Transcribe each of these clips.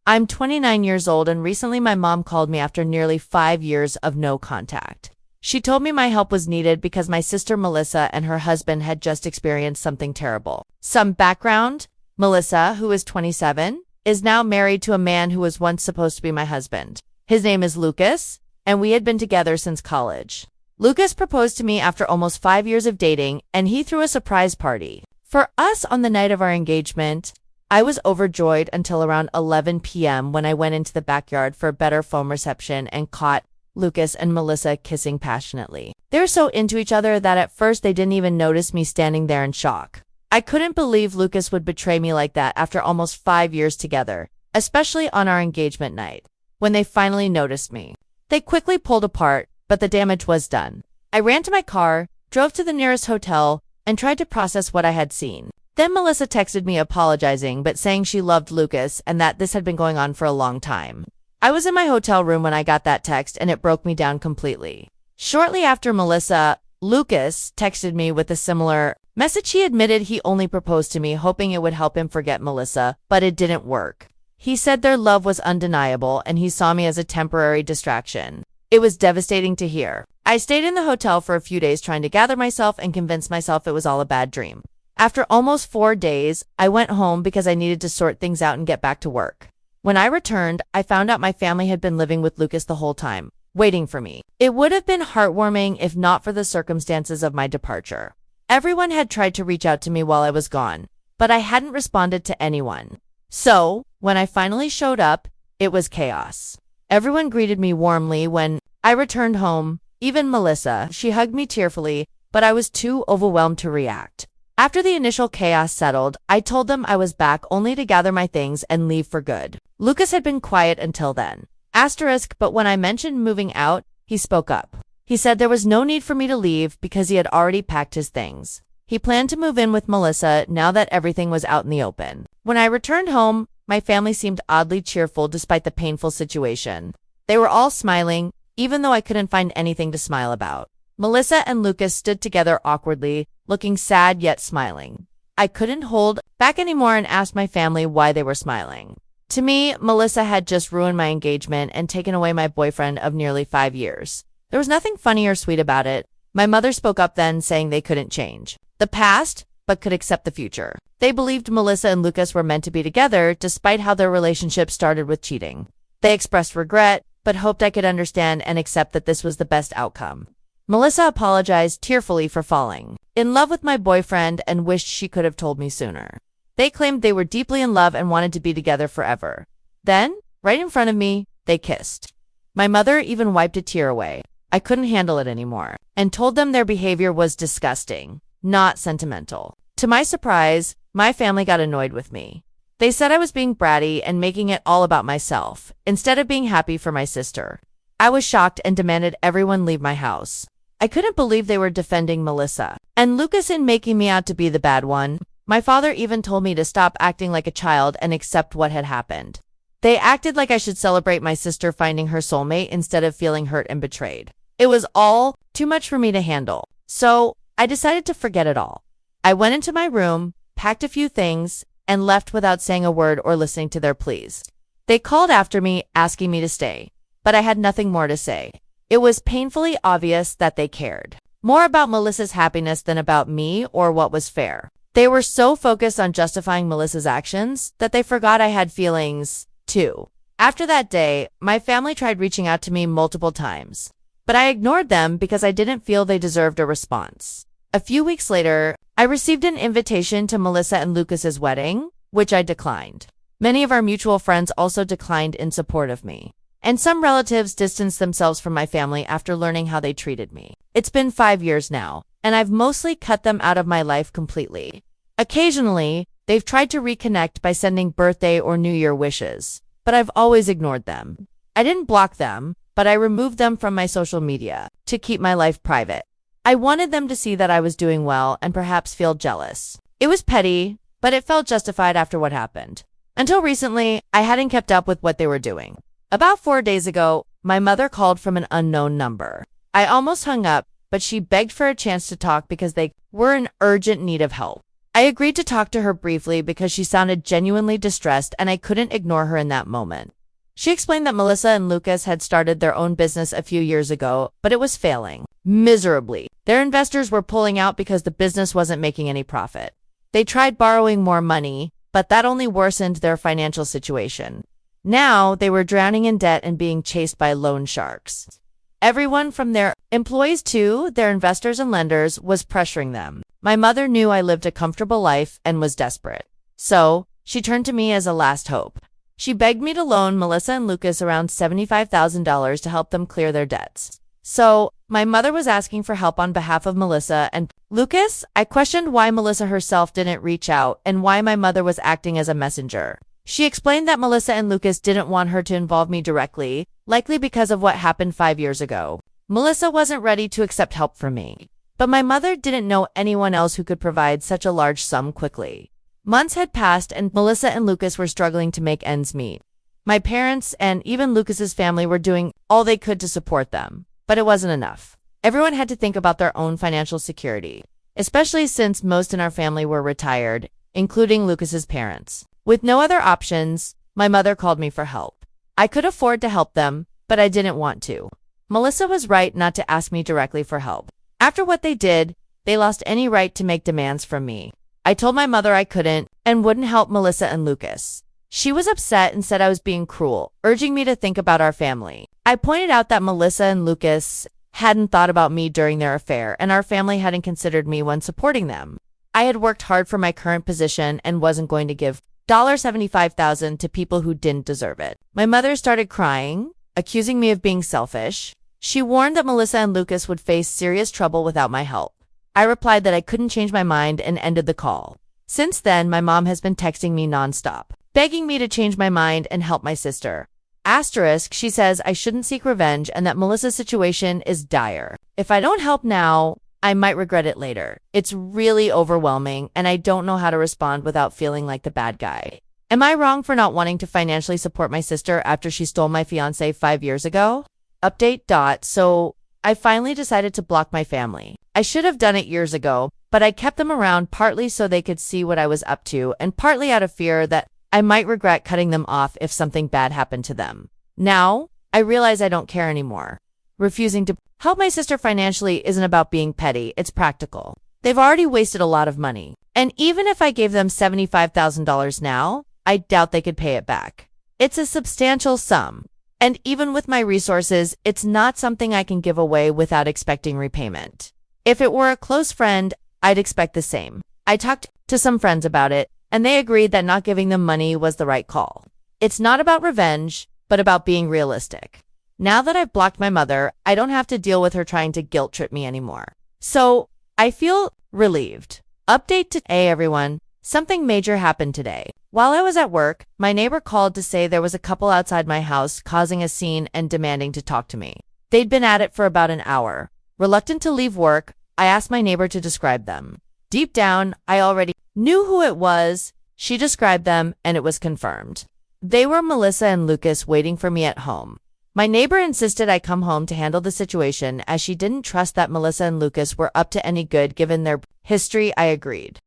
I'm 29 years old, and recently my mom called me after nearly 5 years of no contact. She told me my help was needed because my sister Melissa and her husband had just experienced something terrible. Some background: Melissa, who is 27, is now married to a man who was once supposed to be my husband. His name is Lucas, and we had been together since college. Lucas proposed to me after almost 5 years of dating, and he threw a surprise party for us on the night of our engagement. I was overjoyed until around 11 p.m. when I went into the backyard for a better phone reception and caught Lucas and Melissa kissing passionately. They were so into each other that at first they didn't even notice me standing there in shock. I couldn't believe Lucas would betray me like that after almost 5 years together, especially on our engagement night. When they finally noticed me, they quickly pulled apart, but the damage was done. I ran to my car, drove to the nearest hotel, and tried to process what I had seen. Then Melissa texted me apologizing but saying she loved Lucas and that this had been going on for a long time. I was in my hotel room when I got that text, and it broke me down completely. Shortly after Lucas texted me with a similar message. He admitted he only proposed to me hoping it would help him forget Melissa, but it didn't work. He said their love was undeniable and he saw me as a temporary distraction. It was devastating to hear. I stayed in the hotel for a few days trying to gather myself and convince myself it was all a bad dream. After almost 4 days, I went home because I needed to sort things out and get back to work. When I returned, I found out my family had been living with Lucas the whole time, waiting for me. It would have been heartwarming if not for the circumstances of my departure. Everyone had tried to reach out to me while I was gone, but I hadn't responded to anyone. So, when I finally showed up, it was chaos. Everyone greeted me warmly when I returned home. Even Melissa, she hugged me tearfully, but I was too overwhelmed to react. After the initial chaos settled, I told them I was back only to gather my things and leave for good. Lucas had been quiet until then. But when I mentioned moving out, he spoke up. He said there was no need for me to leave because he had already packed his things. He planned to move in with Melissa now that everything was out in the open. When I returned home, my family seemed oddly cheerful despite the painful situation. They were all smiling, even though I couldn't find anything to smile about. Melissa and Lucas stood together awkwardly, looking sad yet smiling. I couldn't hold back anymore and asked my family why they were smiling. To me, Melissa had just ruined my engagement and taken away my boyfriend of nearly 5 years. There was nothing funny or sweet about it. My mother spoke up then, saying they couldn't change the past, but could accept the future. They believed Melissa and Lucas were meant to be together, despite how their relationship started with cheating. They expressed regret, but hoped I could understand and accept that this was the best outcome. Melissa apologized tearfully for falling in love with my boyfriend and wished she could have told me sooner. They claimed they were deeply in love and wanted to be together forever. Then, right in front of me, they kissed. My mother even wiped a tear away. I couldn't handle it anymore, and told them their behavior was disgusting, not sentimental. To my surprise, my family got annoyed with me. They said I was being bratty and making it all about myself, instead of being happy for my sister. I was shocked and demanded everyone leave my house. I couldn't believe they were defending Melissa and Lucas in making me out to be the bad one. My father even told me to stop acting like a child and accept what had happened. They acted like I should celebrate my sister finding her soulmate instead of feeling hurt and betrayed. It was all too much for me to handle, so I decided to forget it all. I went into my room, packed a few things, and left without saying a word or listening to their pleas. They called after me, asking me to stay, but I had nothing more to say. It was painfully obvious that they cared more about Melissa's happiness than about me or what was fair. They were so focused on justifying Melissa's actions that they forgot I had feelings, too. After that day, my family tried reaching out to me multiple times, but I ignored them because I didn't feel they deserved a response. A few weeks later, I received an invitation to Melissa and Lucas's wedding, which I declined. Many of our mutual friends also declined in support of me, and some relatives distanced themselves from my family after learning how they treated me. It's been 5 years now, and I've mostly cut them out of my life completely. Occasionally, they've tried to reconnect by sending birthday or New Year wishes, but I've always ignored them. I didn't block them, but I removed them from my social media to keep my life private. I wanted them to see that I was doing well and perhaps feel jealous. It was petty, but it felt justified after what happened. Until recently, I hadn't kept up with what they were doing. About 4 days ago, my mother called from an unknown number. I almost hung up, but she begged for a chance to talk because they were in urgent need of help. I agreed to talk to her briefly because she sounded genuinely distressed and I couldn't ignore her in that moment. She explained that Melissa and Lucas had started their own business a few years ago, but it was failing miserably. Their investors were pulling out because the business wasn't making any profit. They tried borrowing more money, but that only worsened their financial situation. Now they were drowning in debt and being chased by loan sharks. Everyone from their employees to their investors and lenders was pressuring them. My mother knew I lived a comfortable life and was desperate. So she turned to me as a last hope. She begged me to loan Melissa and Lucas around $75,000 to help them clear their debts. So my mother was asking for help on behalf of Melissa and Lucas. I questioned why Melissa herself didn't reach out and why my mother was acting as a messenger. She explained that Melissa and Lucas didn't want her to involve me directly, likely because of what happened 5 years ago. Melissa wasn't ready to accept help from me. But my mother didn't know anyone else who could provide such a large sum quickly. Months had passed and Melissa and Lucas were struggling to make ends meet. My parents and even Lucas's family were doing all they could to support them, but it wasn't enough. Everyone had to think about their own financial security, especially since most in our family were retired, including Lucas's parents. With no other options, my mother called me for help. I could afford to help them, but I didn't want to. Melissa was right not to ask me directly for help. After what they did, they lost any right to make demands from me. I told my mother I couldn't and wouldn't help Melissa and Lucas. She was upset and said I was being cruel, urging me to think about our family. I pointed out that Melissa and Lucas hadn't thought about me during their affair and our family hadn't considered me when supporting them. I had worked hard for my current position and wasn't going to give $75,000 to people who didn't deserve it. My mother started crying, accusing me of being selfish. She warned that Melissa and Lucas would face serious trouble without my help. I replied that I couldn't change my mind and ended the call. Since then, my mom has been texting me nonstop, begging me to change my mind and help my sister. Asterisk, she says I shouldn't seek revenge and that Melissa's situation is dire. If I don't help now, I might regret it later. It's really overwhelming and I don't know how to respond without feeling like the bad guy. Am I wrong for not wanting to financially support my sister after she stole my fiancé 5 years ago? Update. So I finally decided to block my family. I should have done it years ago, but I kept them around partly so they could see what I was up to and partly out of fear that I might regret cutting them off if something bad happened to them. Now, I realize I don't care anymore. Refusing to help my sister financially isn't about being petty, it's practical. They've already wasted a lot of money. And even if I gave them $75,000 now, I doubt they could pay it back. It's a substantial sum. And even with my resources, it's not something I can give away without expecting repayment. If it were a close friend, I'd expect the same. I talked to some friends about it, and they agreed that not giving them money was the right call. It's not about revenge, but about being realistic. Now that I've blocked my mother, I don't have to deal with her trying to guilt trip me anymore. So I feel relieved. Update to Hey everyone. Something major happened today. While I was at work, my neighbor called to say there was a couple outside my house causing a scene and demanding to talk to me. They'd been at it for about an hour. Reluctant to leave work, I asked my neighbor to describe them. Deep down, I already knew who it was. She described them, and it was confirmed. They were Melissa and Lucas waiting for me at home. My neighbor insisted I come home to handle the situation as she didn't trust that Melissa and Lucas were up to any good given their history. I agreed.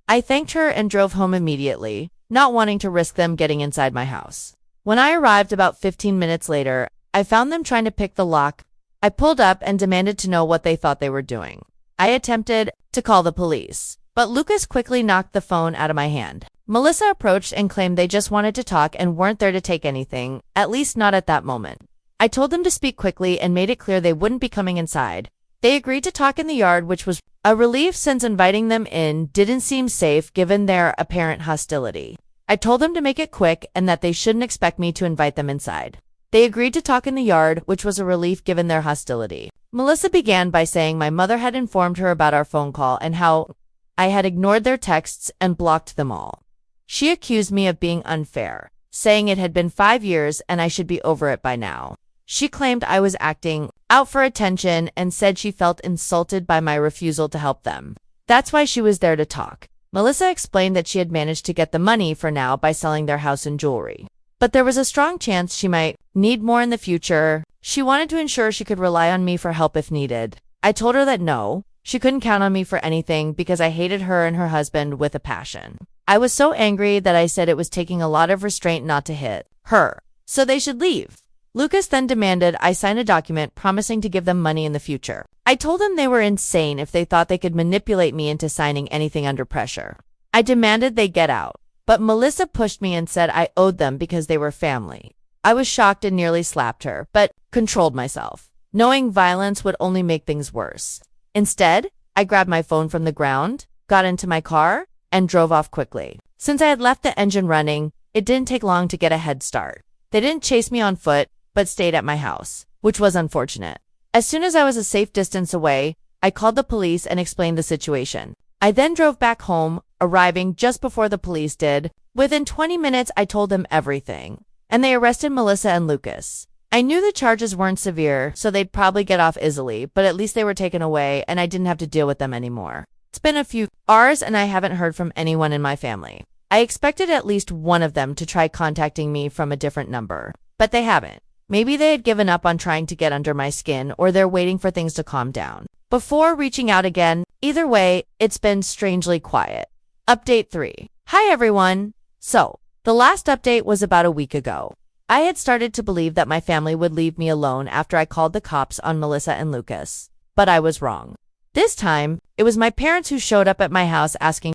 I thanked her and drove home immediately, not wanting to risk them getting inside my house. When I arrived about 15 minutes later, I found them trying to pick the lock. I pulled up and demanded to know what they thought they were doing. I attempted to call the police, but Lucas quickly knocked the phone out of my hand. Melissa approached and claimed they just wanted to talk and weren't there to take anything, at least not at that moment. I told them to speak quickly and made it clear they wouldn't be coming inside. They agreed to talk in the yard, which was a relief since inviting them in didn't seem safe given their apparent hostility. I told them to make it quick and that they shouldn't expect me to invite them inside. They agreed to talk in the yard, which was a relief given their hostility. Melissa began by saying my mother had informed her about our phone call and how I had ignored their texts and blocked them all. She accused me of being unfair, saying it had been 5 years and I should be over it by now. She claimed I was acting out for attention and said she felt insulted by my refusal to help them. That's why she was there to talk. Melissa explained that she had managed to get the money for now by selling their house and jewelry. But there was a strong chance she might need more in the future. She wanted to ensure she could rely on me for help if needed. I told her that no, She couldn't count on me for anything because I hated her and her husband with a passion. I was so angry that I said it was taking a lot of restraint not to hit her, so they should leave. Lucas then demanded I sign a document promising to give them money in the future. I told them they were insane if they thought they could manipulate me into signing anything under pressure. I demanded they get out, but Melissa pushed me and said I owed them because they were family. I was shocked and nearly slapped her, but controlled myself, knowing violence would only make things worse. Instead, I grabbed my phone from the ground, got into my car, and drove off quickly. Since I had left the engine running, it didn't take long to get a head start. They didn't chase me on foot, but stayed at my house, which was unfortunate. As soon as I was a safe distance away, I called the police and explained the situation. I then drove back home, arriving just before the police did. Within 20 minutes, I told them everything, and they arrested Melissa and Lucas. I knew the charges weren't severe, so they'd probably get off easily, but at least they were taken away and I didn't have to deal with them anymore. It's been a few hours and I haven't heard from anyone in my family. I expected at least one of them to try contacting me from a different number, but they haven't. Maybe they had given up on trying to get under my skin, or they're waiting for things to calm down before reaching out again. Either way, it's been strangely quiet. Update 3. Hi everyone. So, the last update was about a week ago. I had started to believe that my family would leave me alone after I called the cops on Melissa and Lucas. But I was wrong. This time, it was my parents who showed up at my house asking